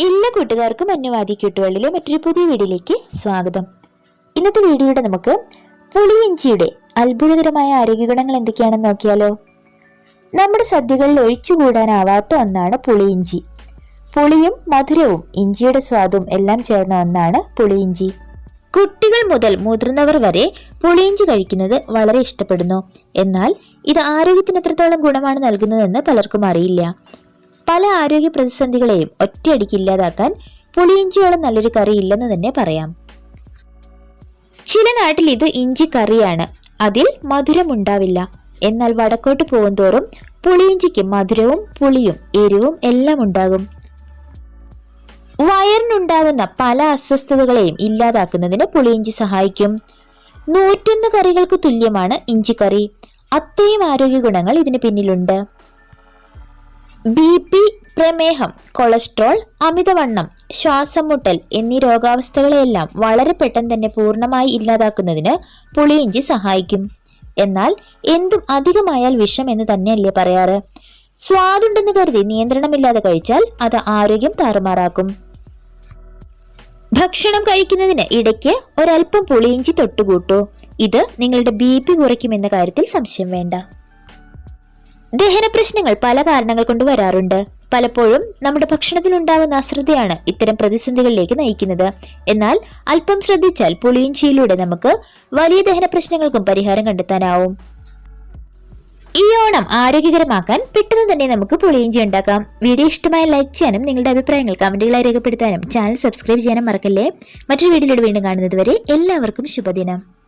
എല്ലാ കൂട്ടുകാർക്കും അന്നുവാദി ക്യൂട്ടുകളിലെ മറ്റൊരു പുതിയ വീഡിയോയിലേക്ക് സ്വാഗതം. ഇന്നത്തെ വീഡിയോയുടെ നമുക്ക് പുളി ഇഞ്ചിയുടെ അത്ഭുതകരമായ ആരോഗ്യ ഗുണങ്ങൾ എന്തൊക്കെയാണെന്ന് നോക്കിയാലോ. നമ്മുടെ സദ്യകളിൽ ഒഴിച്ചുകൂടാനാവാത്ത ഒന്നാണ് പുളി ഇഞ്ചി. പുളിയും മധുരവും ഇഞ്ചിയുടെ സ്വാദും എല്ലാം ചേർന്ന ഒന്നാണ് പുളി ഇഞ്ചി. കുട്ടികൾ മുതൽ മുതിർന്നവർ വരെ പുളിയിഞ്ചി കഴിക്കുന്നത് വളരെ ഇഷ്ടപ്പെടുന്നു. എന്നാൽ ഇത് ആരോഗ്യത്തിന് എത്രത്തോളം ഗുണമാണ് നൽകുന്നതെന്ന് പലർക്കും അറിയില്ല. പല ആരോഗ്യ പ്രതിസന്ധികളെയും ഒറ്റയടിക്ക് ഇല്ലാതാക്കാൻ പുളിയിഞ്ചിയോളം നല്ലൊരു കറി ഇല്ലെന്ന് തന്നെ പറയാം. ചില നാട്ടിൽ ഇത് ഇഞ്ചി കറിയാണ്, അതിൽ മധുരമുണ്ടാവില്ല. എന്നാൽ വടക്കോട്ട് പോകുന്തോറും പുളിയിഞ്ചിക്ക് മധുരവും പുളിയും എരിവും എല്ലാം ഉണ്ടാകും. വയറിനുണ്ടാകുന്ന പല അസ്വസ്ഥതകളെയും ഇല്ലാതാക്കുന്നതിന് പുളിയിഞ്ചി സഹായിക്കും. 101 കറികൾക്ക് തുല്യമാണ് ഇഞ്ചിക്കറി. അത്രയും ആരോഗ്യ ഗുണങ്ങൾ ഇതിന് പിന്നിലുണ്ട്. BP, പ്രമേഹം, കൊളസ്ട്രോൾ, അമിതവണ്ണം, ശ്വാസം മുട്ടൽ എന്നീ രോഗാവസ്ഥകളെയെല്ലാം വളരെ പെട്ടെന്ന് തന്നെ പൂർണ്ണമായി ഇല്ലാതാക്കുന്നതിന് പുളിയിഞ്ചി സഹായിക്കും. എന്നാൽ എന്തും അധികമായാൽ വിഷം എന്ന് തന്നെയല്ലേ പറയാറ്. സ്വാദുണ്ടെന്ന് കരുതി നിയന്ത്രണമില്ലാതെ കഴിച്ചാൽ അത് ആരോഗ്യം താറുമാറാക്കും. ഭക്ഷണം കഴിക്കുന്നതിന് ഇടയ്ക്ക് ഒരൽപ്പം പുളിയിഞ്ചി തൊട്ടുകൂട്ടൂ. ഇത് നിങ്ങളുടെ BP കുറയ്ക്കുമെന്ന കാര്യത്തിൽ സംശയം വേണ്ട. ദഹന പ്രശ്നങ്ങൾ പല കാരണങ്ങൾ കൊണ്ട് വരാറുണ്ട്. പലപ്പോഴും നമ്മുടെ ഭക്ഷണത്തിലുണ്ടാകുന്ന അശ്രദ്ധയാണ് ഇത്തരം പ്രതിസന്ധികളിലേക്ക് നയിക്കുന്നത്. എന്നാൽ അല്പം ശ്രദ്ധിച്ചാൽ പുളിയിഞ്ചിയിലൂടെ നമുക്ക് വലിയ ദഹന പ്രശ്നങ്ങൾക്കും പരിഹാരം കണ്ടെത്താനാവും. ഈ ഓണം ആരോഗ്യകരമാക്കാൻ പെട്ടെന്ന് തന്നെ നമുക്ക് പുളിയിഞ്ചി ഉണ്ടാക്കാം. വീഡിയോ ഇഷ്ടമായ ലൈക്ക് ചെയ്യാനും നിങ്ങളുടെ അഭിപ്രായങ്ങൾ കമന്റുകളായി രേഖപ്പെടുത്താനും ചാനൽ സബ്സ്ക്രൈബ് ചെയ്യാനും മറക്കല്ലേ. മറ്റൊരു വീഡിയോയിലൂടെ വീണ്ടും കാണുന്നത് വരെ എല്ലാവർക്കും ശുഭദിനം.